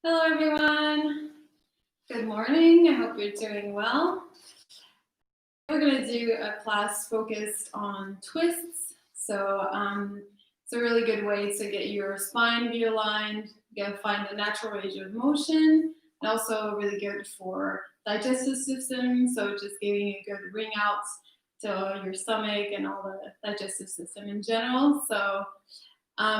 Hello everyone, good morning, I hope you're doing well. We're going to do a class focused on twists, so it's a really good way to get your spine realigned, find a natural range of motion, and also really good for digestive system, so just giving a good ring out to your stomach and all the digestive system in general. So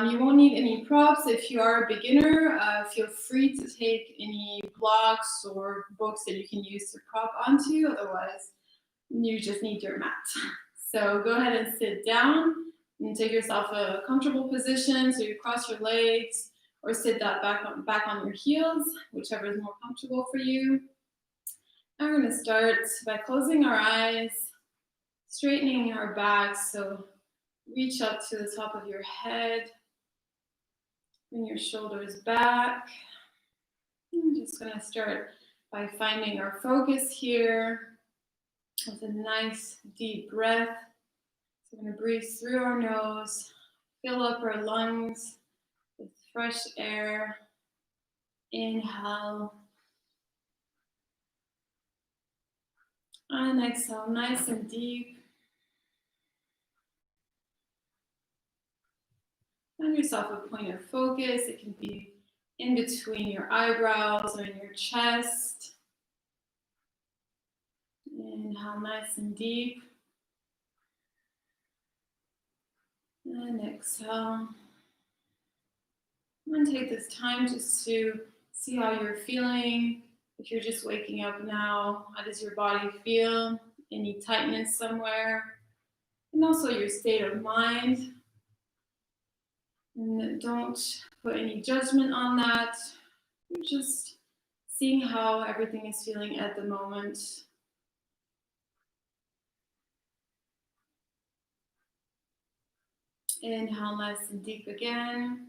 you won't need any props. If you are a beginner, feel free to take any blocks or books that you can use to prop onto. Otherwise, you just need your mat. So go ahead and sit down and take yourself a comfortable position. So you cross your legs or sit that back on your heels, whichever is more comfortable for you. And we're going to start by closing our eyes, straightening our backs. So reach up to the top of your head. Bring your shoulders back. I'm just going to start by finding our focus here with a nice deep breath. So we're going to breathe through our nose, fill up our lungs with fresh air. Inhale. And exhale, nice and deep. Find yourself a point of focus. It can be in between your eyebrows or in your chest. Inhale, nice and deep. And exhale. And take this time just to see how you're feeling. If you're just waking up now, how does your body feel? Any tightness somewhere? And also your state of mind. And don't put any judgment on that. You're just seeing how everything is feeling at the moment. Inhale nice and deep again.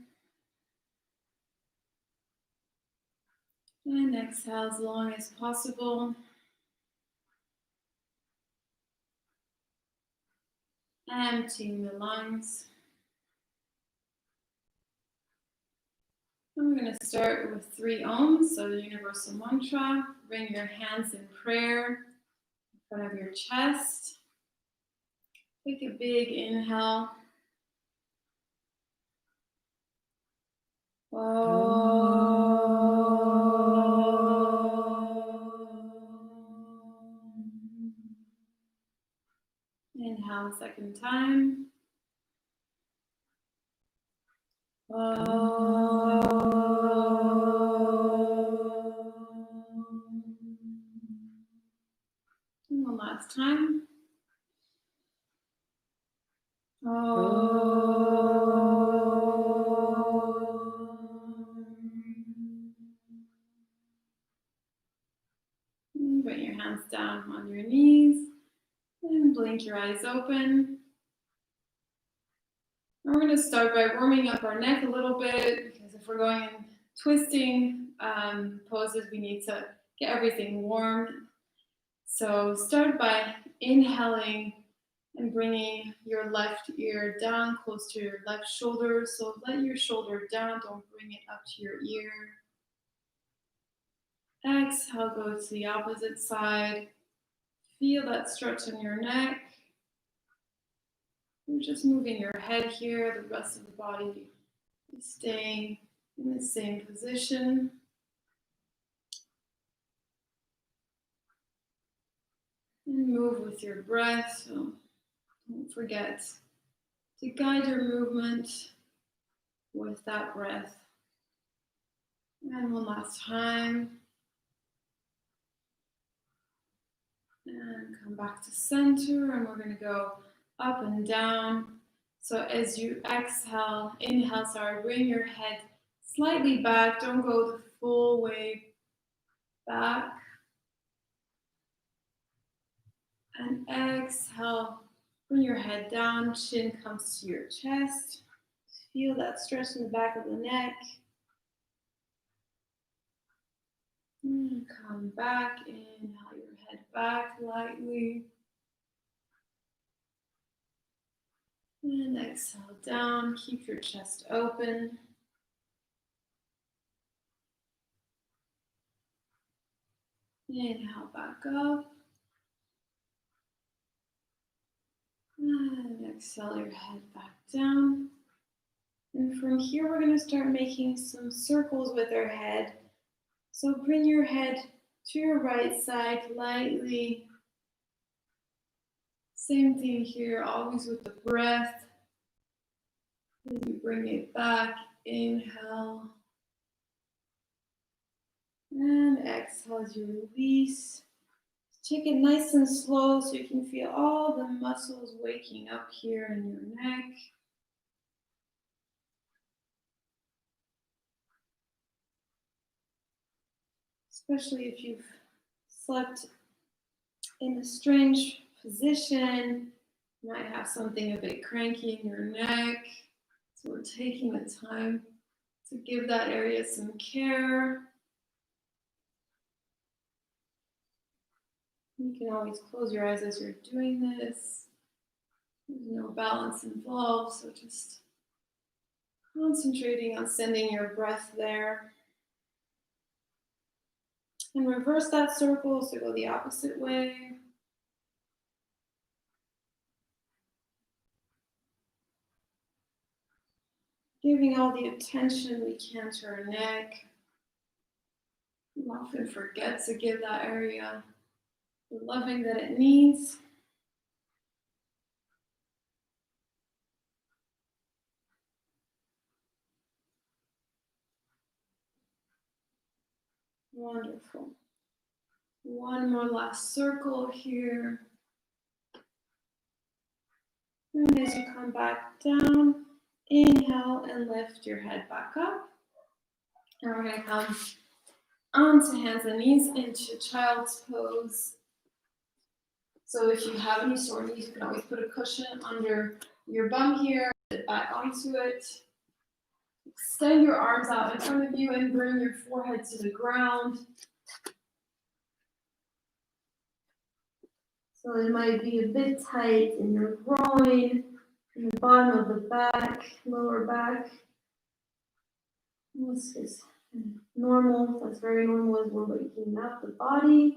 And exhale as long as possible. Emptying the lungs. And we're going to start with 3 ohms, so the universal mantra. Bring your hands in prayer in front of your chest. Take a big inhale. Inhale a second time. And one last time. And bring your hands down on your knees and blink your eyes open. And we're going to start by warming up our neck a little bit, because if we're going in twisting poses, we need to get everything warm. So start by inhaling and bringing your left ear down close to your left shoulder. So let your shoulder down, don't bring it up to your ear. Exhale, go to the opposite side. Feel that stretch in your neck. You're just moving your head here, the rest of the body is staying in the same position. And move with your breath, so don't forget to guide your movement with that breath. And one last time. And come back to center, and we're going to go up and down. So as you exhale, inhale, bring your head slightly back. Don't go the full way back. And exhale, bring your head down, chin comes to your chest. Feel that stretch in the back of the neck. And come back, inhale your head back lightly. And exhale down, keep your chest open. Inhale back up. And exhale your head back down. And from here, we're going to start making some circles with our head. So bring your head to your right side lightly. Same thing here, always with the breath. As you bring it back, inhale. And exhale as you release. Take it nice and slow so you can feel all the muscles waking up here in your neck. Especially if you've slept in a strange position, you might have something a bit cranky in your neck. So we're taking the time to give that area some care. You can always close your eyes as you're doing this. There's no balance involved, so just concentrating on sending your breath there. And reverse that circle, so go the opposite way. Giving all the attention we can to our neck. We often forget to give that area the loving that it needs. Wonderful. One more last circle here. And as you come back down, inhale and lift your head back up. And we're going to come onto hands and knees into child's pose. So if you have any sore knees, you can always put a cushion under your bum here, sit back onto it. Extend your arms out in front of you and bring your forehead to the ground. So it might be a bit tight in your groin, in the bottom of the back, lower back. This is normal. That's very normal as we're waking up the body.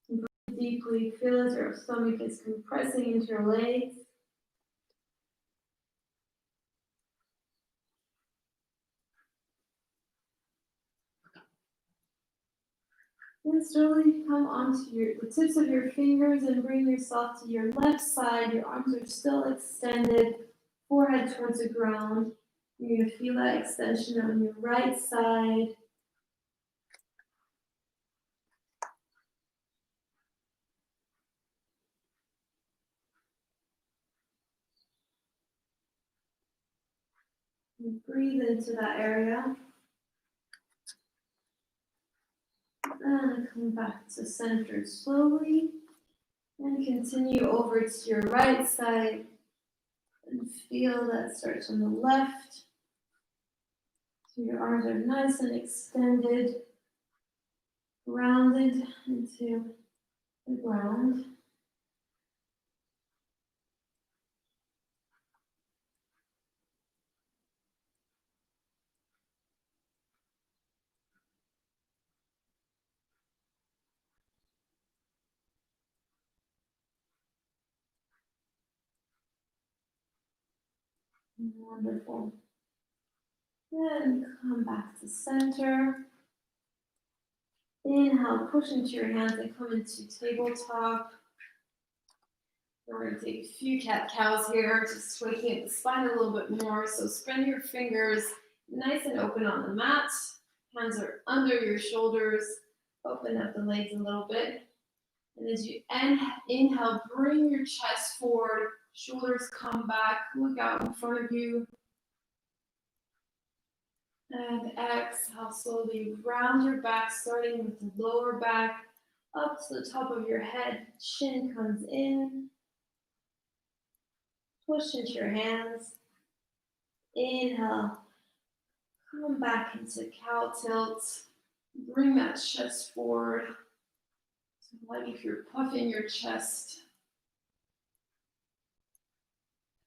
Breathe deeply. Feel as your stomach is compressing into your legs. And slowly come onto the tips of your fingers and bring yourself to your left side. Your arms are still extended, forehead towards the ground. You're going to feel that extension on your right side. And breathe into that area. And come back to center slowly. And continue over to your right side. And feel that starts on the left. So your arms are nice and extended, grounded into the ground. Wonderful. Then come back to center. Inhale, push into your hands and come into tabletop. We're going to take a few cat-cows here, just waking up the spine a little bit more. So spread your fingers nice and open on the mat. Hands are under your shoulders. Open up the legs a little bit. And as you inhale, bring your chest forward. Shoulders come back. Look out in front of you. And exhale, slowly round your back, starting with the lower back, up to the top of your head. Chin comes in. Push into your hands. Inhale. Come back into cow tilt. Bring that chest forward. So like if you're puffing your chest.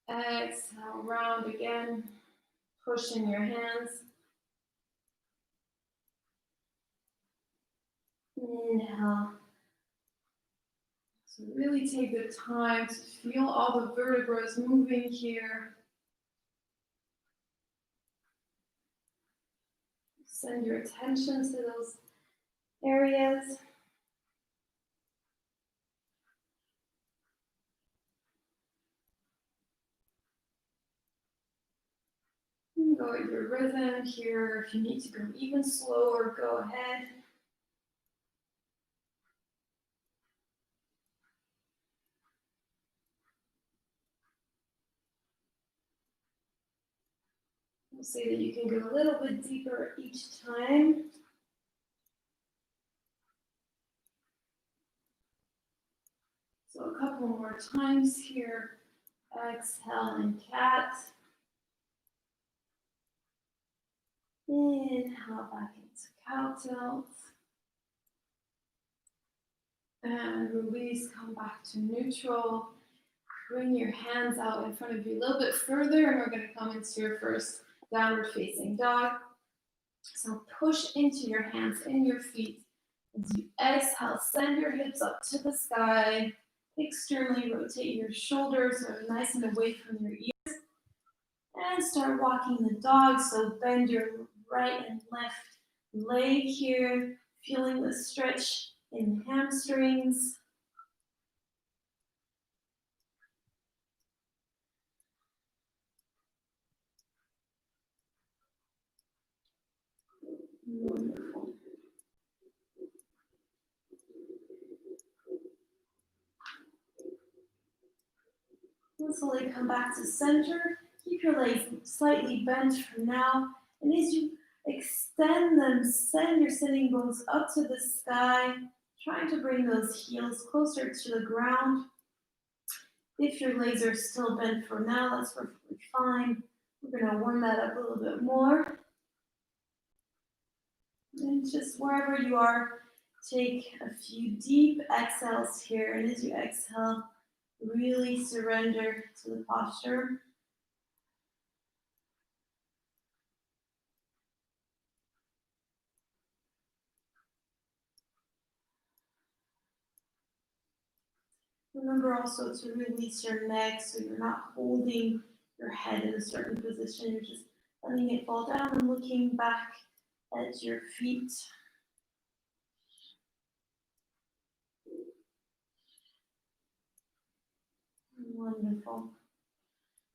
Exhale, round again. Push in your hands. Inhale. So really take the time to feel all the vertebrae moving here. Send your attention to those areas. Go at your rhythm here. If you need to go even slower, go ahead. We'll see that you can go a little bit deeper each time. So a couple more times here. Exhale and cat. Inhale back into cow tilt. And release, come back to neutral. Bring your hands out in front of you a little bit further, and we're going to come into your first downward facing dog. So push into your hands and your feet. As you exhale, send your hips up to the sky. Externally rotate your shoulders so nice and away from your ears. And start walking the dog. So bend your right and left leg here, feeling the stretch in the hamstrings. Wonderful. And slowly come back to center. Keep your legs slightly bent for now. And as you extend them, send your sitting bones up to the sky, trying to bring those heels closer to the ground. If your legs are still bent for now, that's perfectly fine. We're going to warm that up a little bit more. And just wherever you are, take a few deep exhales here. And as you exhale, really surrender to the posture. Remember also to release your neck so you're not holding your head in a certain position. You're just letting it fall down and looking back at your feet. Wonderful.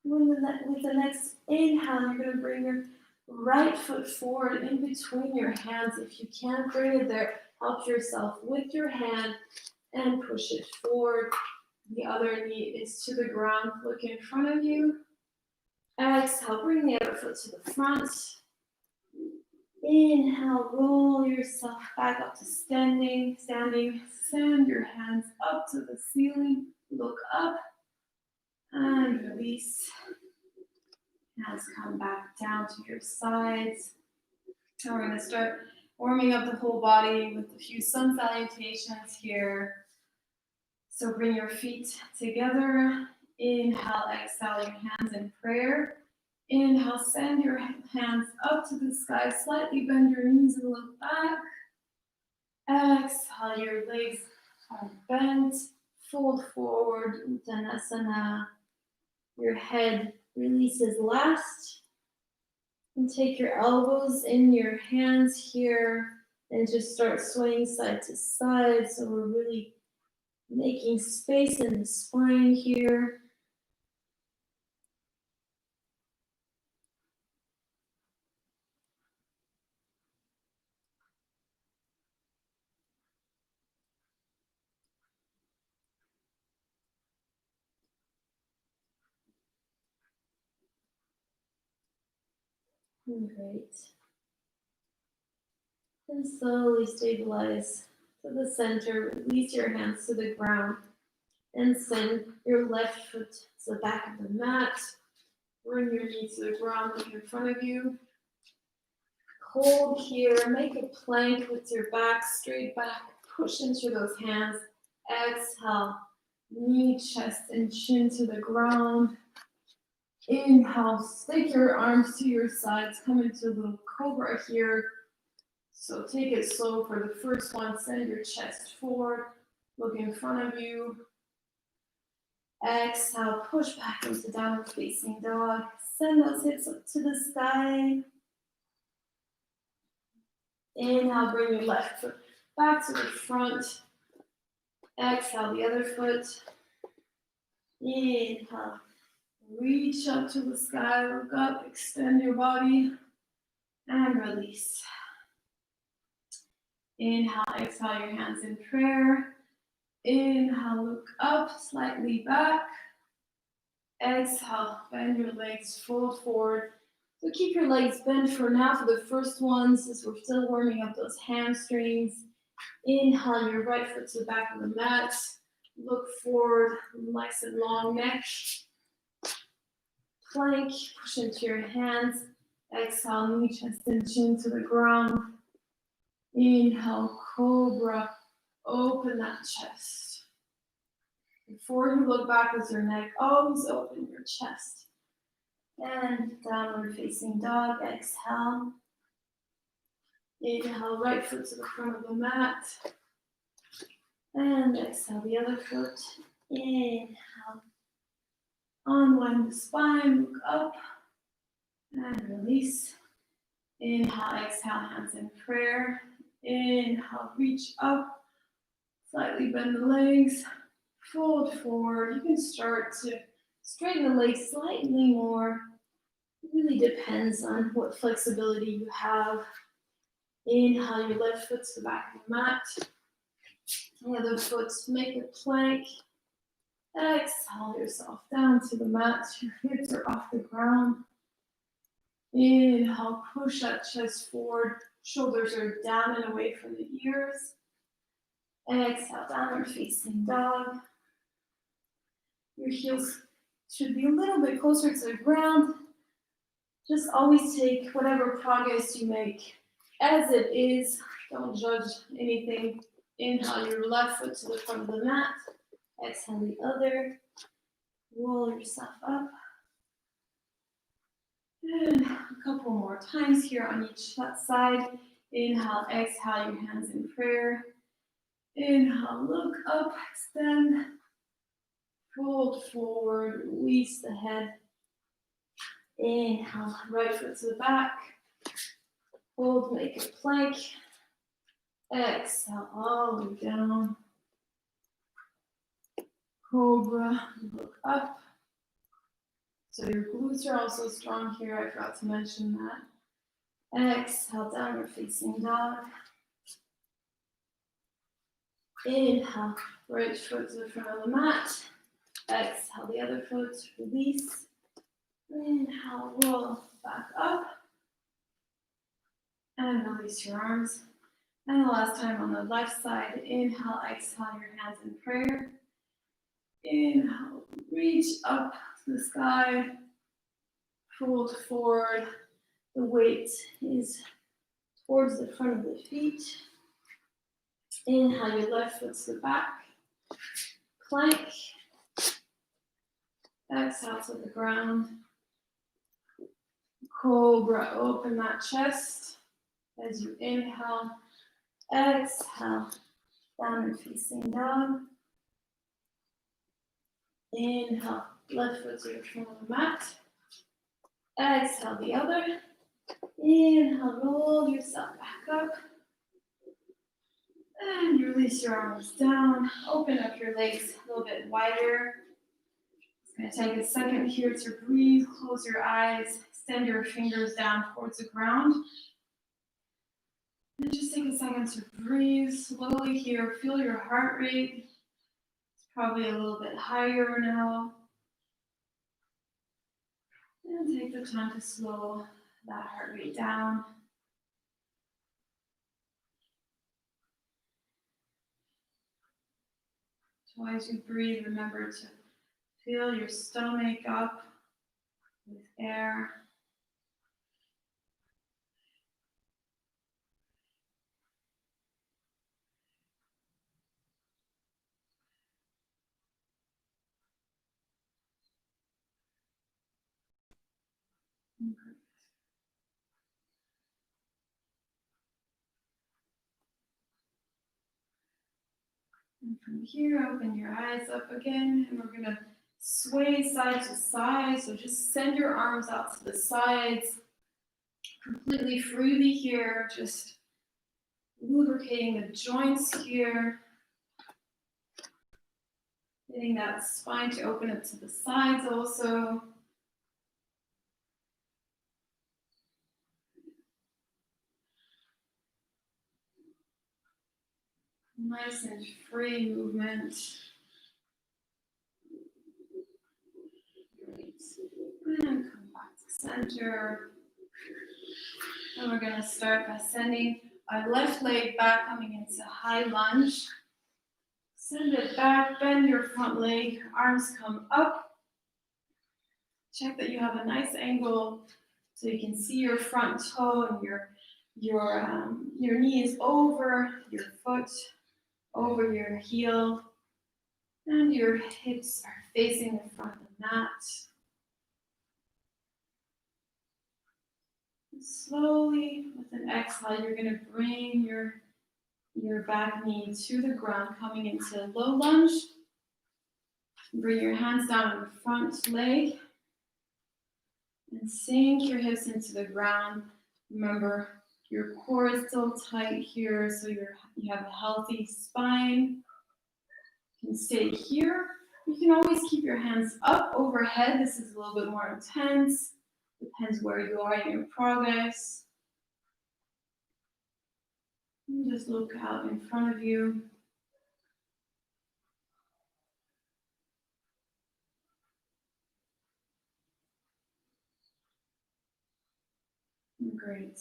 With the next inhale, you're going to bring your right foot forward in between your hands. If you can't bring it there, help yourself with your hand and push it forward. The other knee is to the ground. Look in front of you. Exhale, bring the other foot to the front. Inhale, roll yourself back up to standing. Send your hands up to the ceiling. Look up and release. Hands come back down to your sides. And we're going to start warming up the whole body with a few sun salutations here. So bring your feet together. Inhale, exhale your hands in prayer. Inhale, send your hands up to the sky. Slightly bend your knees and look back. Exhale, your legs are bent. Fold forward, Uttanasana. Your head releases last. And take your elbows in your hands here and just start swaying side to side. So we're really making space in the spine here. Great. And slowly stabilize to the center. Release your hands to the ground and send your left foot to the back of the mat. Bring your knees to the ground, look in front of you. Hold here. Make a plank with your back straight back. Push into those hands. Exhale. Knee, chest, and chin to the ground. Inhale, stick your arms to your sides, come into a little cobra here. So take it slow for the first one. Send your chest forward. Look in front of you. Exhale, push back into downward facing dog. Send those hips up to the sky. Inhale, bring your left foot back to the front. Exhale, the other foot. Inhale, reach up to the sky, look up, extend your body, and release. Inhale, exhale your hands in prayer. Inhale, look up, slightly back. Exhale, bend your legs, fold forward. So keep your legs bent for now for the first ones as we're still warming up those hamstrings. Inhale your right foot to the back of the mat. Look forward, nice and long neck. Plank, push into your hands. Exhale, knee, chest, and chin to the ground. Inhale, cobra. Open that chest. Before you look back with your neck, always open your chest. And downward facing dog, exhale. Inhale, right foot to the front of the mat. And exhale, the other foot. Inhale. Unwind the spine, look up. And release. Inhale, exhale, hands in prayer. Inhale, reach up. Slightly bend the legs. Fold forward. You can start to straighten the legs slightly more. It really depends on what flexibility you have. Inhale your left foot to the back of the mat. The other foot, make a plank. Exhale yourself down to the mat. Your hips are off the ground. Inhale, push that chest forward. Shoulders are down and away from the ears. Exhale, downward facing dog. Your heels should be a little bit closer to the ground. Just always take whatever progress you make as it is. Don't judge anything. Inhale your left foot to the front of the mat. Exhale the other. Roll yourself up. And a couple more times here on each side. Inhale, exhale your hands in prayer. Inhale, look up, extend. Fold forward, release the head. Inhale, right foot to the back. Hold, make a plank. Exhale, all the way down. Cobra, look up. So your glutes are also strong here. I forgot to mention that. Exhale, downward facing dog. Inhale, right foot to the front of the mat. Exhale, the other foot, release. Inhale, roll back up. And release your arms. And the last time on the left side, inhale, exhale your hands in prayer. Inhale, reach up to the sky. Fold forward. The weight is towards the front of the feet. Inhale your left foot to the back. Plank. Exhale to the ground. Cobra, open that chest as you inhale. Exhale, downward facing dog. Inhale, left foot to the front of the mat. Exhale, the other. Inhale, roll yourself back up. And you release your arms down. Open up your legs a little bit wider. It's going to take a second here to breathe. Close your eyes. Extend your fingers down towards the ground. And just take a second to breathe slowly here. Feel your heart rate. It's probably a little bit higher now. And take the time to slow that heart rate down. So as you breathe, remember to fill your stomach up with air. And from here, open your eyes up again, and we're going to sway side to side. So just send your arms out to the sides, completely freely here, just lubricating the joints here, getting that spine to open up to the sides also. Nice and free movement. Great. And come back to center. And we're going to start by sending our left leg back, coming into high lunge. Send it back, bend your front leg, arms come up. Check that you have a nice angle so you can see your front toe and your knee is over your foot, over your heel, and your hips are facing the front of the mat. And slowly, with an exhale, you're going to bring your back knee to the ground, coming into low lunge. Bring your hands down on the front leg and sink your hips into the ground. Remember, your core is still tight here, so you have a healthy spine. You can stay here. You can always keep your hands up overhead. This is a little bit more intense. Depends where you are in your progress. And just look out in front of you. Great.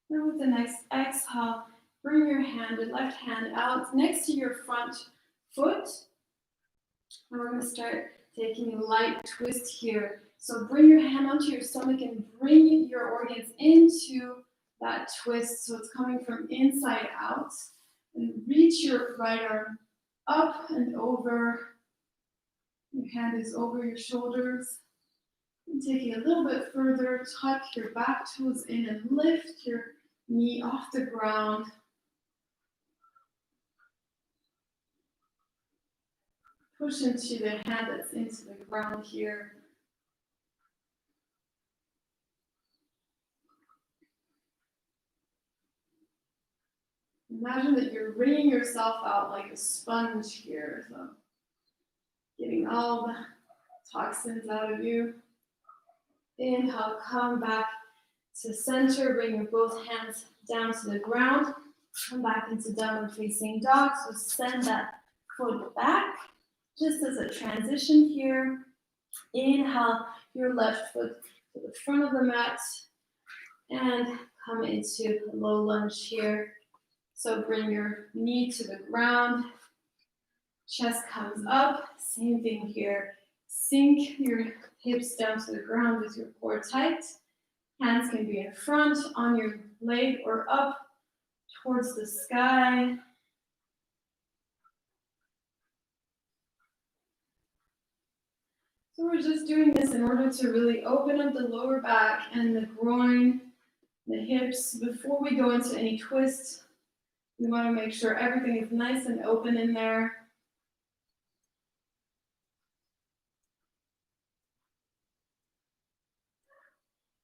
Now with the next exhale, bring your left hand out next to your front foot. And we're going to start taking a light twist here. So bring your hand onto your stomach and bring your organs into that twist. So it's coming from inside out. And reach your right arm up and over. Your hand is over your shoulders. And take it a little bit further, tuck your back toes in and lift your knee off the ground. Push into the hand that's into the ground here. Imagine that you're wringing yourself out like a sponge here. So getting all the toxins out of you. Inhale, come back to center. Bring your both hands down to the ground. Come back into downward facing dog. So send that foot back. Just as a transition here. Inhale your left foot to the front of the mat. And come into low lunge here. So bring your knee to the ground. Chest comes up. Same thing here. Sink your hips down to the ground with your core tight. Hands can be in front on your leg or up towards the sky. So we're just doing this in order to really open up the lower back and the groin, the hips. Before we go into any twists, we want to make sure everything is nice and open in there.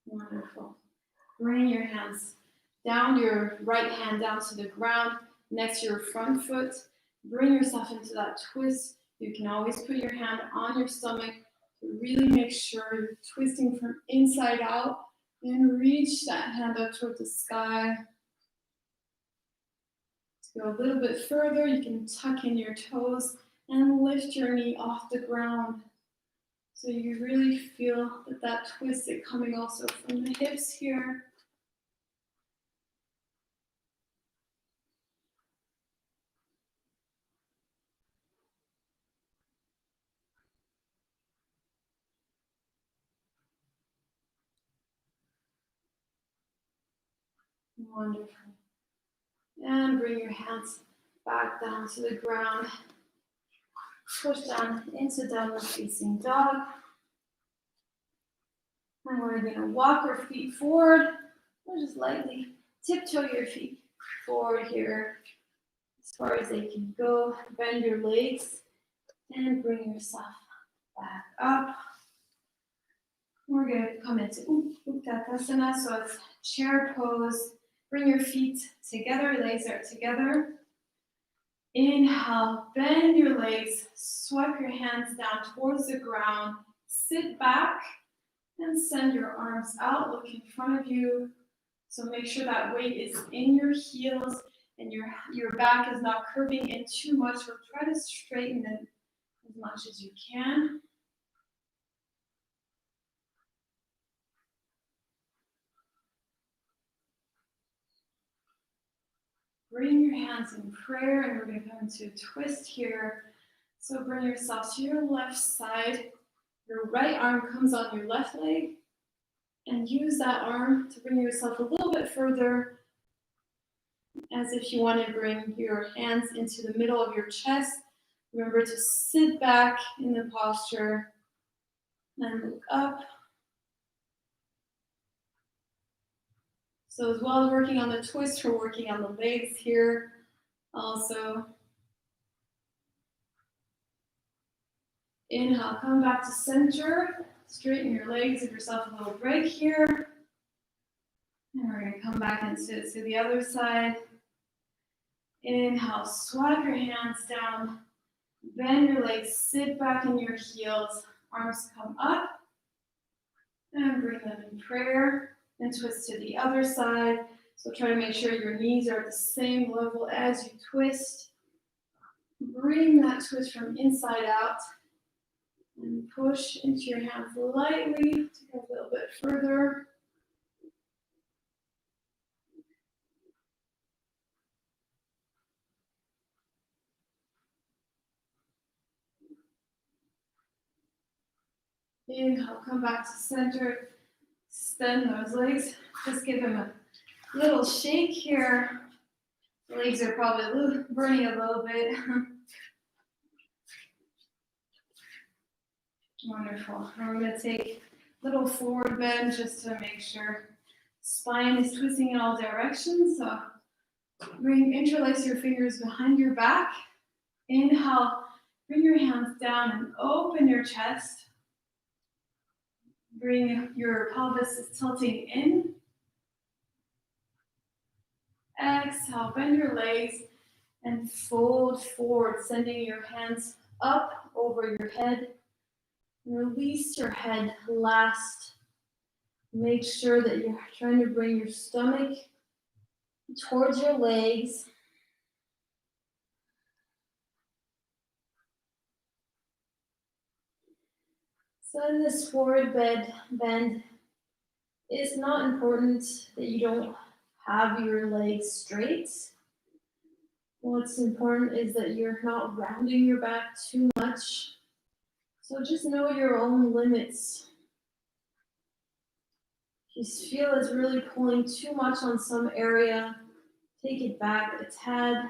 Wonderful. Bring your hands down, your right hand down to the ground next to your front foot. Bring yourself into that twist. You can always put your hand on your stomach to really make sure you're twisting from inside out and reach that hand up toward the sky. To go a little bit further, you can tuck in your toes and lift your knee off the ground. So you really feel that twist is coming also from the hips here. Wonderful. And bring your hands back down to the ground. Push down into downward facing dog. And we're going to walk our feet forward. Or just lightly tiptoe your feet forward here. as far as they can go. Bend your legs and bring yourself back up. We're going to come into Uttanasana, so it's chair pose. Bring your feet together, legs are together. Inhale, bend your legs, swipe your hands down towards the ground, sit back, and send your arms out, look in front of you. So make sure that weight is in your heels and your back is not curving in too much. So try to straighten it as much as you can. Bring your hands in prayer, and we're going to come into a twist here. So bring yourself to your left side. Your right arm comes on your left leg, and use that arm to bring yourself a little bit further, as if you want to bring your hands into the middle of your chest. Remember to sit back in the posture and look up. So as well as working on the twist, we're working on the legs here also. Inhale, come back to center. Straighten your legs, give yourself a little break here. And we're going to come back and sit to the other side. Inhale, swipe your hands down. Bend your legs, sit back in your heels. Arms come up. And bring them in prayer. And twist to the other side. So try to make sure your knees are at the same level as you twist. Bring that twist from inside out. And push into your hands lightly to go a little bit further. Inhale, come back to center. Extend those legs. Just give them a little shake here. The legs are probably burning a little bit. Wonderful. And we're going to take a little forward bend just to make sure spine is twisting in all directions. So interlace your fingers behind your back. Inhale, bring your hands down and open your chest. Bring your pelvis tilting in. Exhale, bend your legs and fold forward, sending your hands up over your head. Release your head last. Make sure that you're trying to bring your stomach towards your legs. So in this forward bend, it's not important that you don't have your legs straight. What's important is that you're not rounding your back too much. So just know your own limits. If you feel it's really pulling too much on some area, take it back a tad.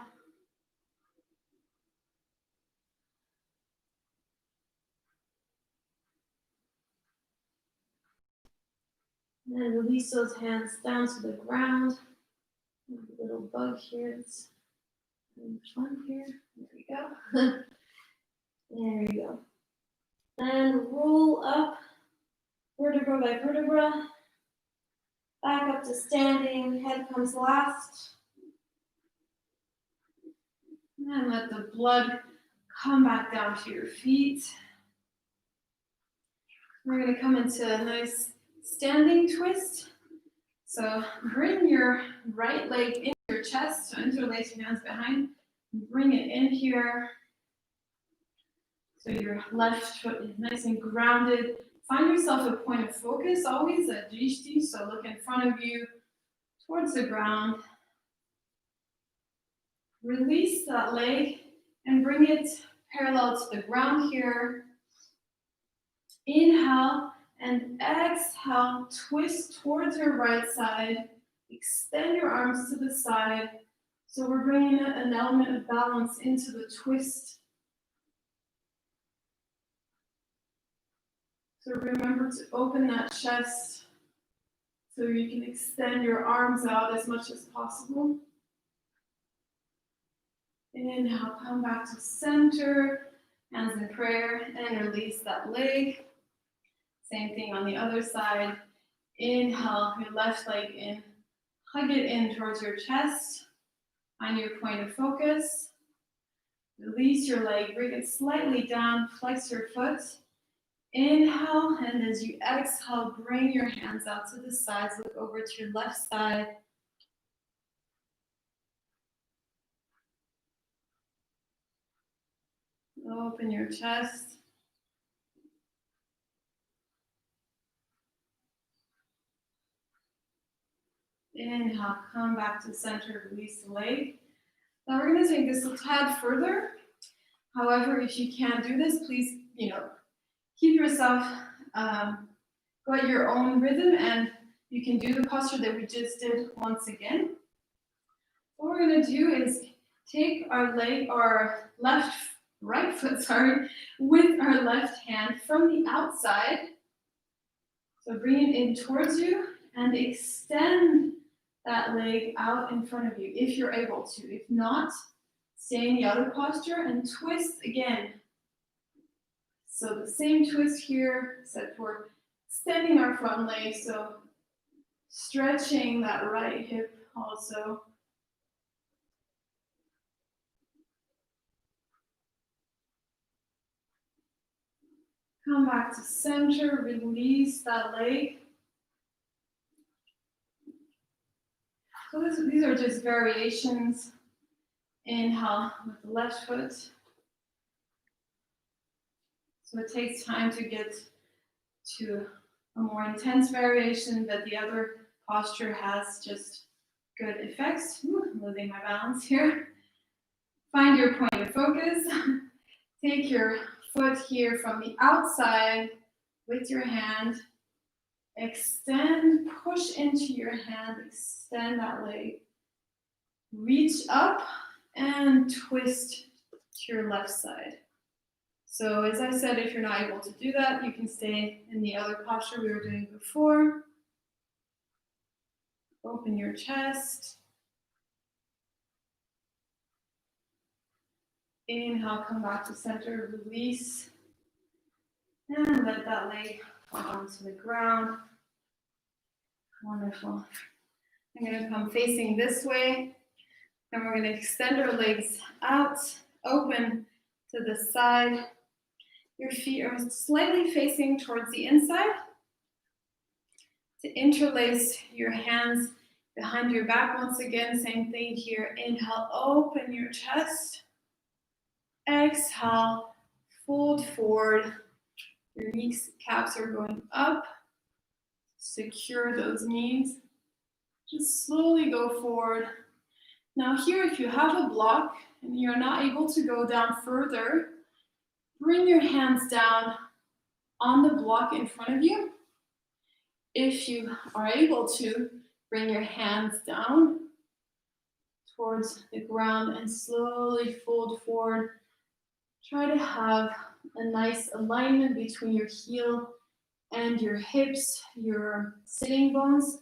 And then release those hands down to the ground. A little bug here. It's fun here. There we go. There you go. And roll up, vertebra by vertebra. Back up to standing. Head comes last. And let the blood come back down to your feet. We're going to come into a nice standing twist. So bring your right leg into your chest, so interlace your hands behind, bring it in here. So your left foot is nice and grounded. Find yourself a point of focus, always a drishti, so look in front of you, towards the ground. Release that leg and bring it parallel to the ground here. Inhale and exhale, twist towards your right side. Extend your arms to the side. So we're bringing an element of balance into the twist. So remember to open that chest so you can extend your arms out as much as possible. Inhale, come back to center, hands in prayer, and release that leg. Same thing on the other side. Inhale, your left leg in, hug it in towards your chest. Find your point of focus. Release your leg, bring it slightly down, flex your foot. Inhale, and as you exhale, bring your hands out to the sides, look over to your left side. Open your chest. Inhale, come back to center, release the leg. Now we're going to take this a tad further. However, if you can't do this, please, keep yourself, go at your own rhythm, and you can do the posture that we just did once again. What we're going to do is take our right foot, with our left hand from the outside. So bring it in towards you and extend that leg out in front of you if you're able to. If not, stay in the other posture and twist again. So the same twist here, except we're extending our front leg, so stretching that right hip also. Come back to center, release that leg. So these are just variations. Inhale with the left foot. So it takes time to get to a more intense variation, but the other posture has just good effects. I'm losing my balance here. Find your point of focus. Take your foot here from the outside with your hand. Extend, push into your hand, extend that leg. Reach up and twist to your left side. So as I said, if you're not able to do that, you can stay in the other posture we were doing before. Open your chest. Inhale, come back to center, release. And let that leg fall onto the ground. Wonderful. I'm going to come facing this way. And we're going to extend our legs out, open to the side. Your feet are slightly facing towards the inside. To interlace your hands behind your back once again, same thing here. Inhale, open your chest. Exhale, fold forward. Your kneecaps are going up. Secure those knees. Just slowly go forward. Now here, if you have a block and you're not able to go down further, bring your hands down on the block in front of you. If you are able to, bring your hands down towards the ground and slowly fold forward. Try to have a nice alignment between your heel and your hips, your sitting bones.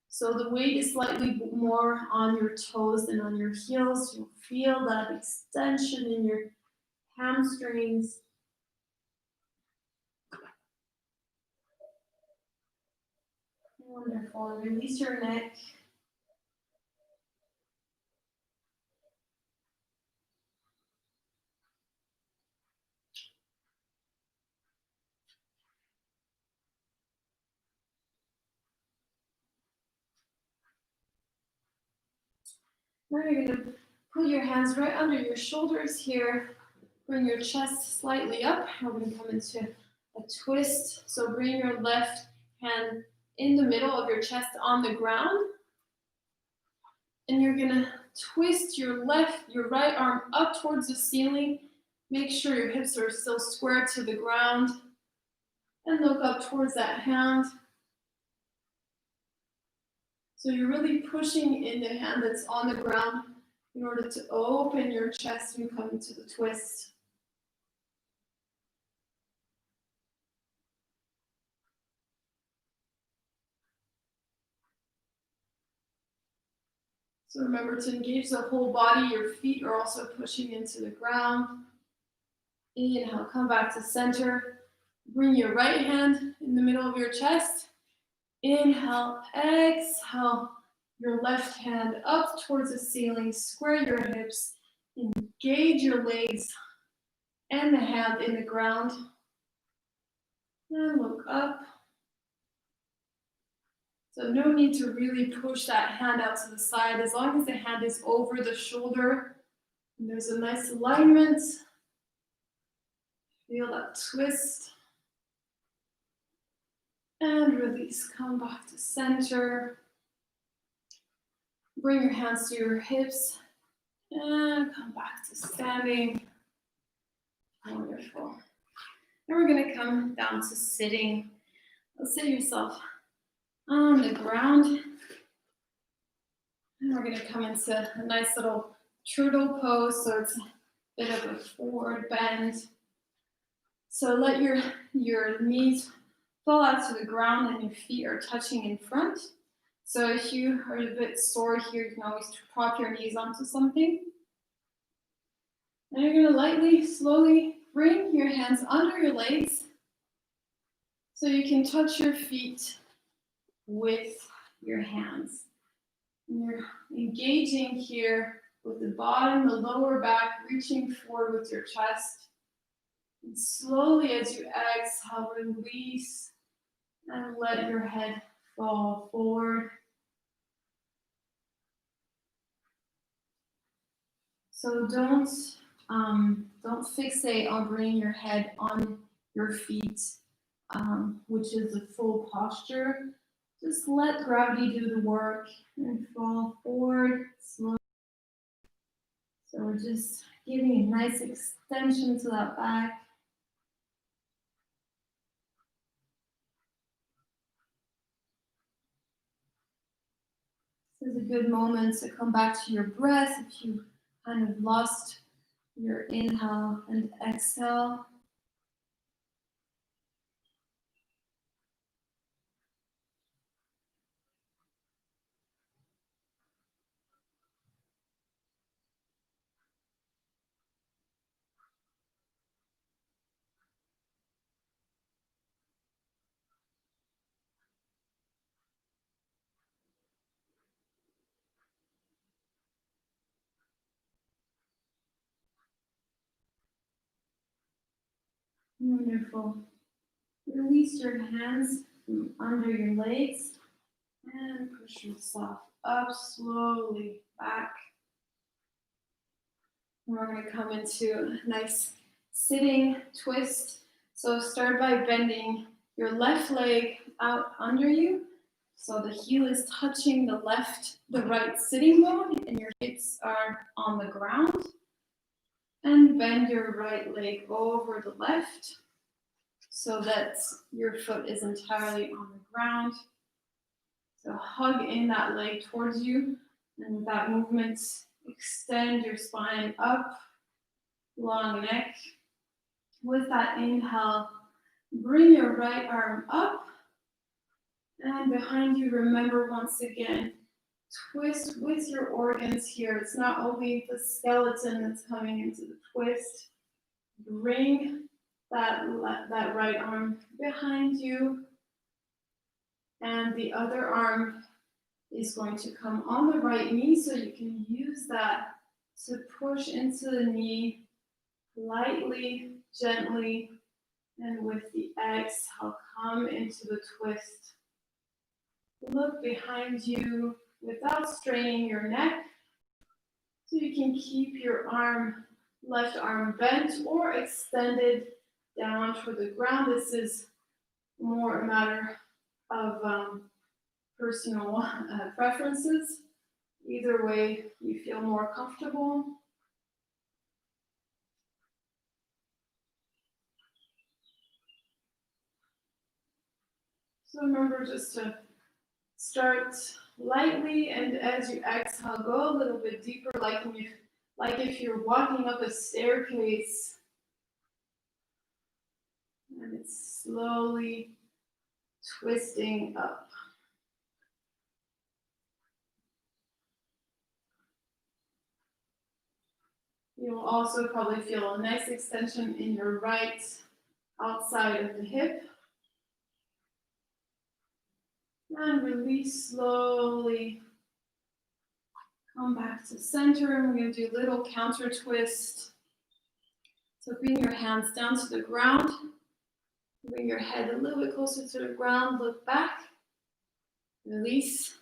So the weight is slightly more on your toes than on your heels. You'll feel that extension in your hamstrings. Wonderful. Release your neck. Now you're going to put your hands right under your shoulders here. Bring your chest slightly up. We're going to come into a twist. So bring your left hand in the middle of your chest on the ground. And you're going to twist your right arm up towards the ceiling. Make sure your hips are still square to the ground. And look up towards that hand. So you're really pushing in the hand that's on the ground in order to open your chest and come into the twist. So So remember to engage the whole body. Your feet are also pushing into the ground. Inhale, come back to center. Bring your right hand in the middle of your chest. Inhale, exhale, your left hand up towards the ceiling. Square your hips. Engage your legs and the hand in the ground. And look up. So no need to really push that hand out to the side. As long as the hand is over the shoulder, and there's a nice alignment. Feel that twist. And release. Come back to center. Bring your hands to your hips. And come back to standing. Wonderful. Then we're going to come down to sitting. Sit yourself on the ground. And we're going to come into a nice little turtle pose. So it's a bit of a forward bend. So let your knees fall out to the ground and your feet are touching in front. So if you are a bit sore here, you can always prop your knees onto something. And you're going to lightly, slowly bring your hands under your legs so you can touch your feet with your hands. And you're engaging here with the bottom, the lower back, reaching forward with your chest. And slowly as you exhale, release and let your head fall forward. So don't fixate on bringing your head on your feet, which is the full posture. Just let gravity do the work and fall forward slowly. So we're just giving a nice extension to that back. This is a good moment to come back to your breath if you kind of lost your inhale and exhale. Wonderful. Release your hands from under your legs and push yourself up slowly back. And we're going to come into a nice sitting twist. So start by bending your left leg out under you. So the heel is touching the right sitting bone and your hips are on the ground. And bend your right leg over the left so that your foot is entirely on the ground. So hug in that leg towards you, and with that movement, extend your spine up, long neck. With that inhale, bring your right arm up, and behind you, remember once again, twist with your organs here. It's not only the skeleton that's coming into the twist. Bring that right arm behind you, and the other arm is going to come on the right knee, so you can use that to push into the knee lightly, gently, and with the exhale, come into the twist. Look behind you without straining your neck, so you can keep your left arm bent or extended down toward the ground. This is more a matter of personal preferences. Either way you feel more comfortable. So remember just to start lightly, and as you exhale, go a little bit deeper, like if you're walking up a staircase, and it's slowly twisting up. You will also probably feel a nice extension in your right outside of the hip. And release slowly. Come back to center, and we're going to do a little counter twist. So bring your hands down to the ground. Bring your head a little bit closer to the ground. Look back. Release.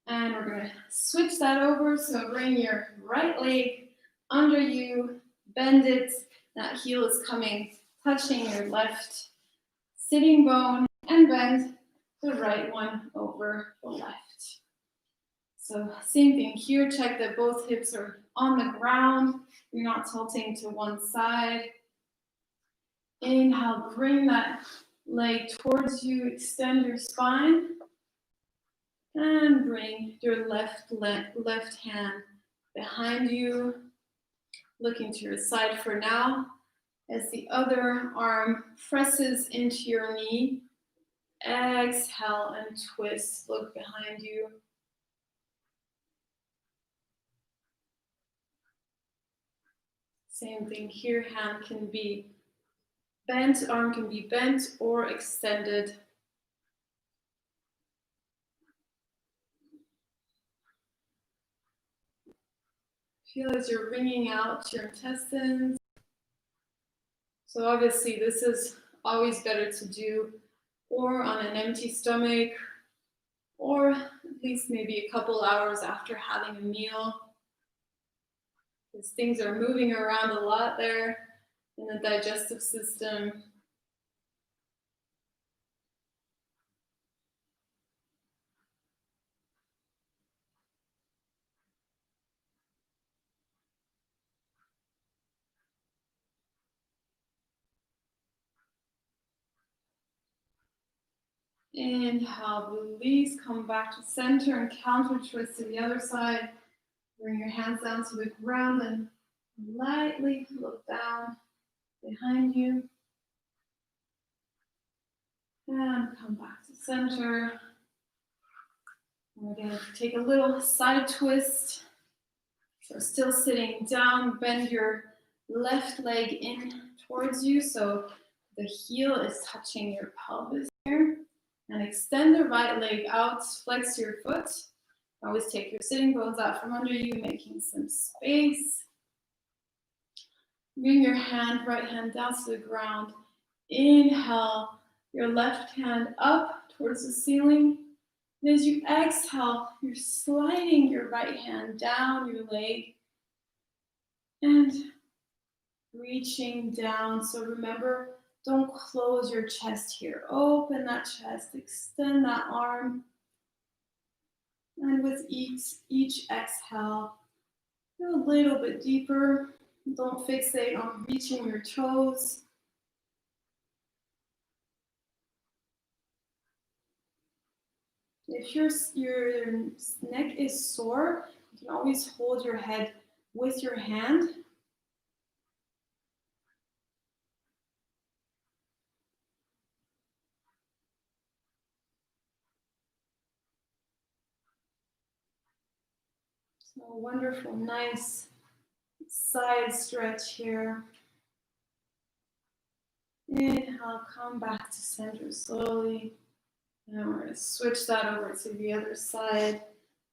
And we're going to switch that over. So bring your right leg under you. Bend it. That heel is coming, touching your left sitting bone. And bend the right one over the left. So same thing here. Check that both hips are on the ground. You're not tilting to one side. Inhale, bring that leg towards you. Extend your spine. And bring your left hand behind you. Looking to your side for now. As the other arm presses into your knee. Exhale and twist. Look behind you. Same thing here, hand can be bent, arm can be bent or extended. Feel as you're wringing out your intestines. So obviously this is always better to do or on an empty stomach or at least maybe a couple hours after having a meal. Because things are moving around a lot there in the digestive system. Inhale, release, come back to center and counter twist to the other side. Bring your hands down to the ground and lightly look down behind you. And come back to center. We're going to take a little side twist. So still sitting down, bend your left leg in towards you so the heel is touching your pelvis here. And extend the right leg out, flex your foot. Always take your sitting bones out from under you, making some space. Bring your right hand down to the ground. Inhale, your left hand up towards the ceiling. And as you exhale, you're sliding your right hand down your leg and reaching down. So remember, don't close your chest here. Open that chest, extend that arm. And with each exhale, go a little bit deeper. Don't fixate on reaching your toes. If your neck is sore, you can always hold your head with your hand. So wonderful, nice side stretch here. Inhale, come back to center slowly. And we're going to switch that over to the other side.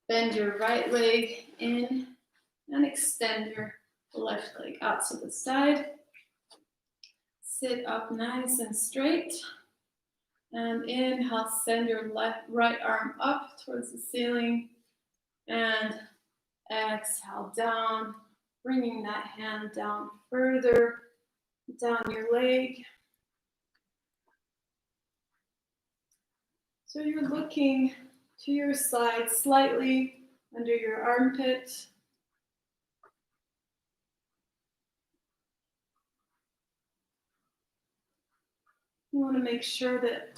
Bend your right leg in and extend your left leg out to the side. Sit up nice and straight. And inhale, send your right arm up towards the ceiling. And exhale down, bringing that hand down further down your leg. So you're looking to your side slightly under your armpit. You want to make sure that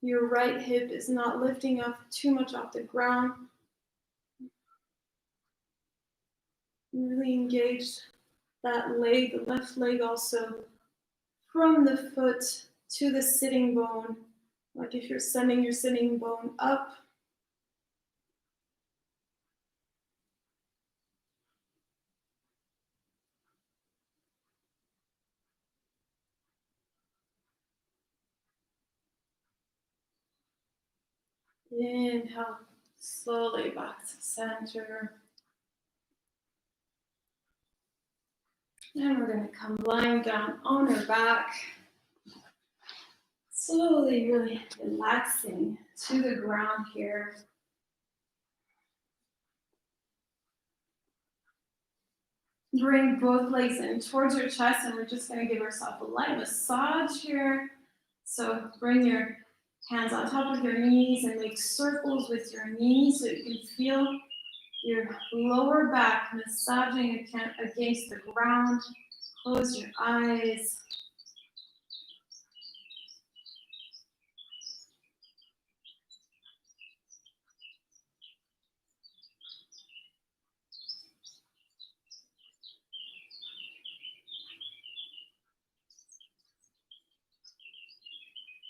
your right hip is not lifting up too much off the ground. Really engage that leg, the left leg also, from the foot to the sitting bone. Like if you're sending your sitting bone up. Inhale slowly back to center. And we're going to come lying down on our back. Slowly, really relaxing to the ground here. Bring both legs in towards your chest, and we're just going to give ourselves a light massage here. So bring your hands on top of your knees and make circles with your knees so you can feel your lower back massaging against the ground. Close your eyes.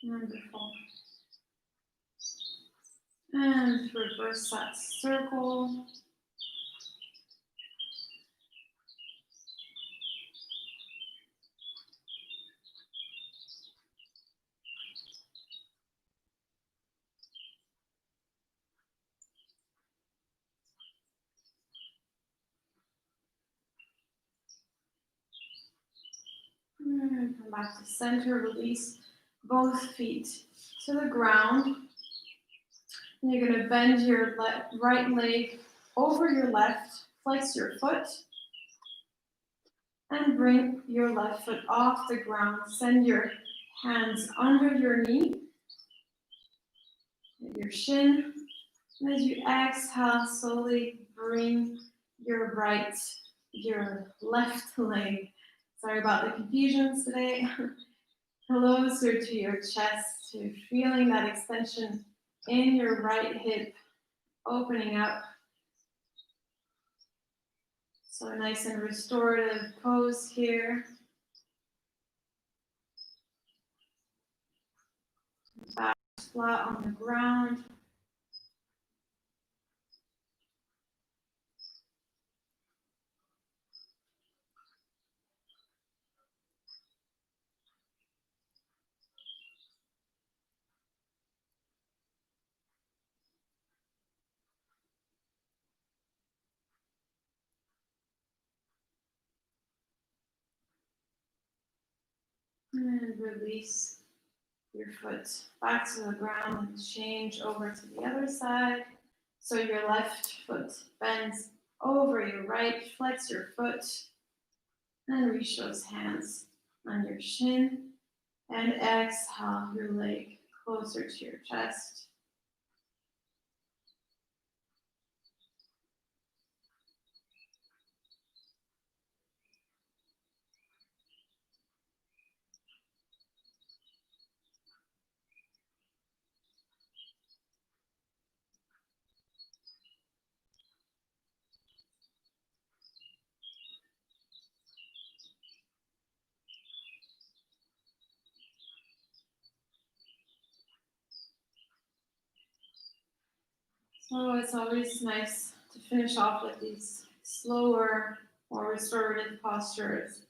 Wonderful. And reverse that circle. And come back to center. Release both feet to the ground. And you're going to bend your right leg over your left, flex your foot, and bring your left foot off the ground. Send your hands under your knee, your shin. And as you exhale, slowly bring your left leg, sorry about the confusions today, closer to your chest, to feeling that extension in your right hip, opening up. So a nice and restorative pose here. Back flat on the ground. And release your foot back to the ground and change over to the other side. So your left foot bends over your right, flex your foot, and reach those hands on your shin. And exhale your leg closer to your chest. So it's always nice to finish off with these slower, more restorative postures.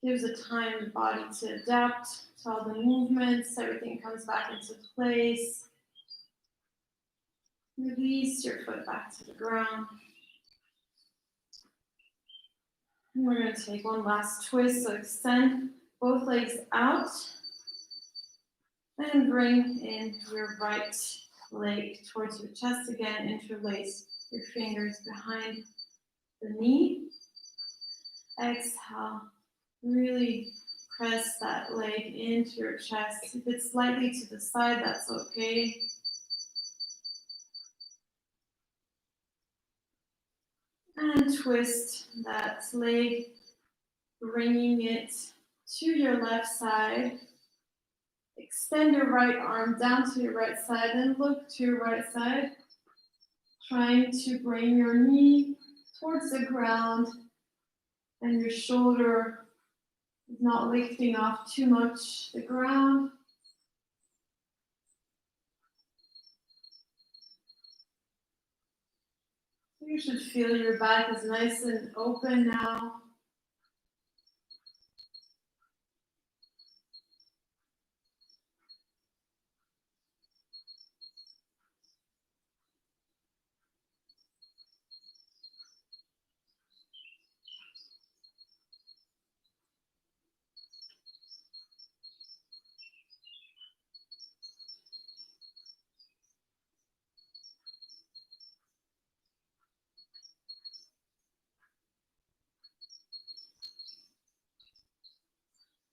Gives the time the body to adapt to all the movements, everything comes back into place. Release your foot back to the ground. And we're going to take one last twist, so extend both legs out and bring in your right leg towards your chest again. Interlace your fingers behind the knee. Exhale, really press that leg into your chest. If it's slightly to the side, that's okay. And twist that leg, bringing it to your left side. Extend your right arm down to your right side and look to your right side. Trying to bring your knee towards the ground and your shoulder is not lifting off too much the ground. You should feel your back is nice and open now.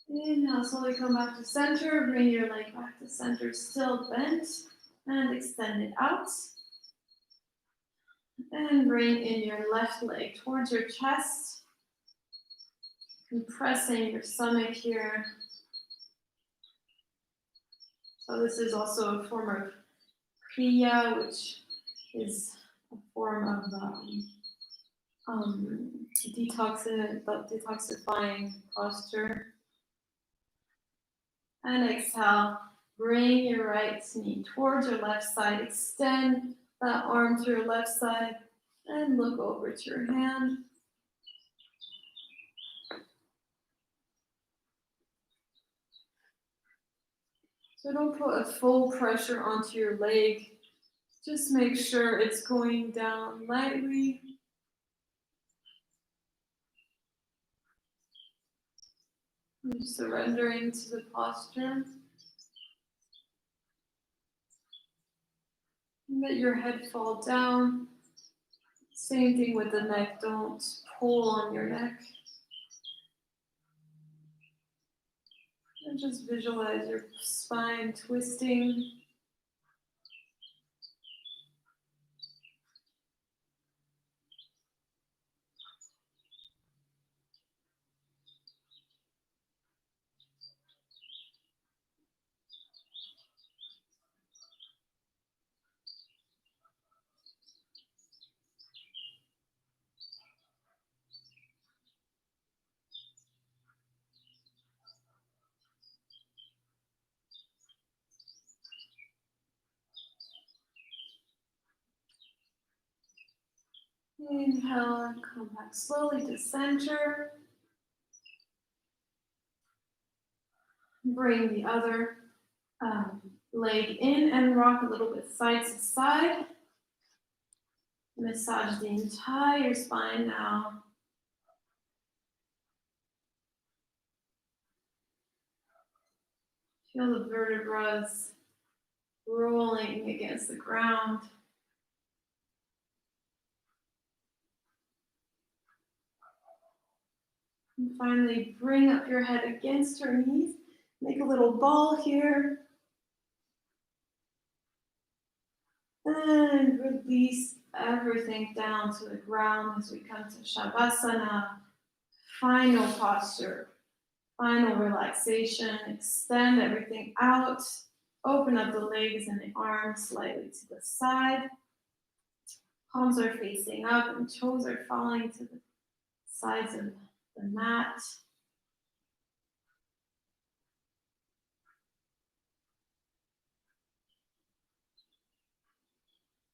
Inhale, slowly come back to center. Bring your leg back to center, still bent, and extend it out. And bring in your left leg towards your chest, compressing your stomach here. So this is also a form of kriya, which is a form of detoxifying posture. And exhale, bring your right knee towards your left side. Extend that arm to your left side and look over to your hand. So don't put a full pressure onto your leg. Just make sure it's going down lightly. And surrendering to the posture. And let your head fall down. Same thing with the neck. Don't pull on your neck. And just visualize your spine twisting. Inhale and come back slowly to center. Bring the other leg in and rock a little bit side to side. Massage the entire spine now. Feel the vertebrae rolling against the ground. And finally, bring up your head against your knees. Make a little ball here. And release everything down to the ground as we come to Shavasana. Final posture, final relaxation. Extend everything out. Open up the legs and the arms slightly to the side. Palms are facing up and toes are falling to the sides of the mat.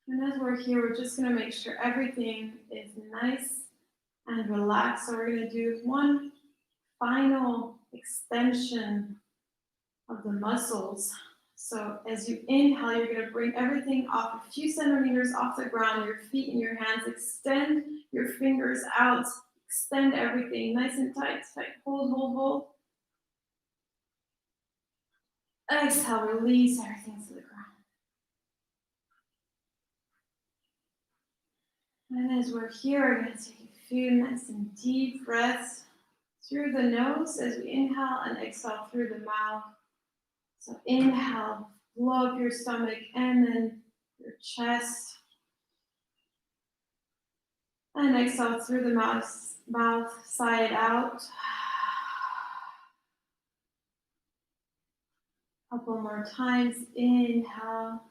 And as we're here, we're just going to make sure everything is nice and relaxed. So we're going to do one final extension of the muscles. So as you inhale, you're going to bring everything off a few centimeters off the ground, your feet and your hands. Extend your fingers out. Extend everything nice and tight. Tight. Hold, hold, hold. Exhale, release everything to the ground. And as we're here, we're going to take a few nice and deep breaths through the nose as we inhale and exhale through the mouth. So inhale, blow up your stomach and then your chest. And exhale through the mouth side out. A couple more times. Inhale.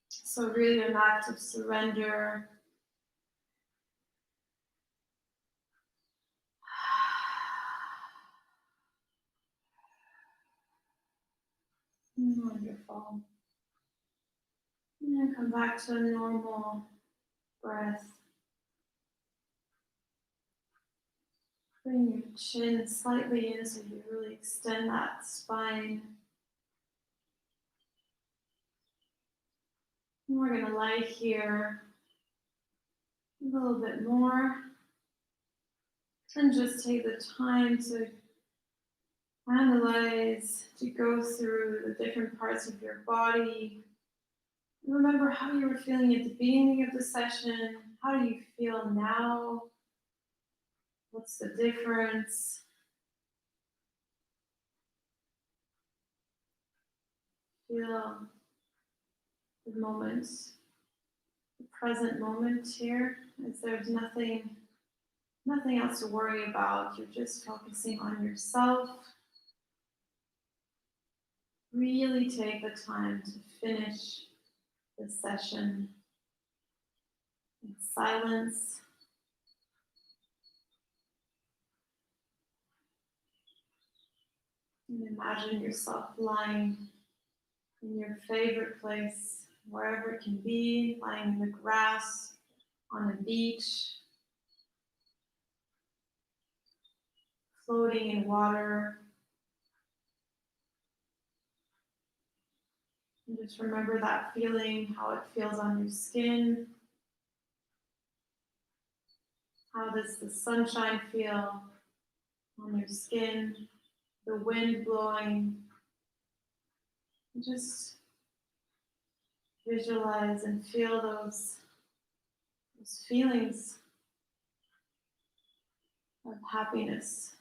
So really an act of surrender. Wonderful. And then come back to a normal breath. Bring your chin slightly in so you really extend that spine. And we're going to lie here a little bit more. And just take the time to analyze, to go through the different parts of your body. Remember how you were feeling at the beginning of the session, how do you feel now? What's the difference? Feel the moment, the present moment here, as there's nothing else to worry about. You're just focusing on yourself. Really take the time to finish this session in silence. And imagine yourself lying in your favorite place, wherever it can be, lying in the grass, on a beach, floating in water. And just remember that feeling, how it feels on your skin. How does the sunshine feel on your skin? The wind blowing. And just visualize and feel those feelings of happiness.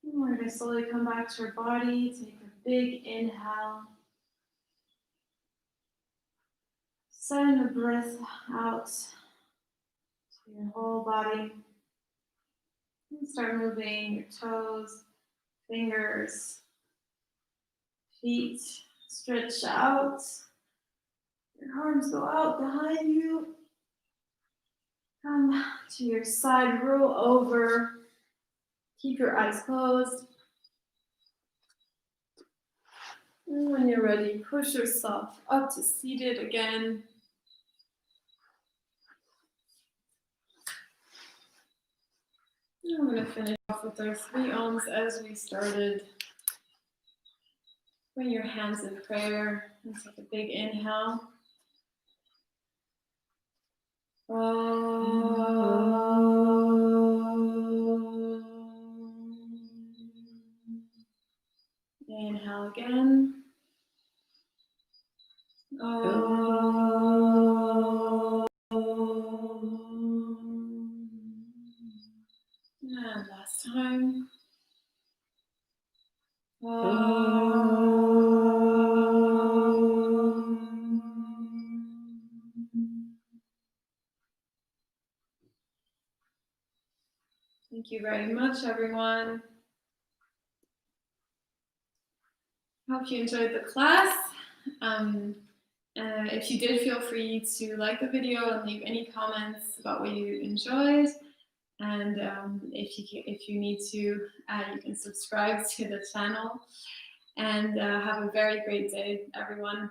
We're going to slowly come back to your body. Take a big inhale. Send the breath out to your whole body. And start moving your toes, fingers, feet. Stretch out. Your arms go out behind you. Come to your side, roll over. Keep your eyes closed. And when you're ready, push yourself up to seated again. And I'm going to finish off with our 3 ohms as we started. Bring your hands in prayer and take a big inhale. Inhale again. And last time. Thank you very much, everyone. Hope you enjoyed the class. If you did, feel free to like the video and leave any comments about what you enjoyed. And if you need to, you can subscribe to the channel. And have a very great day, everyone.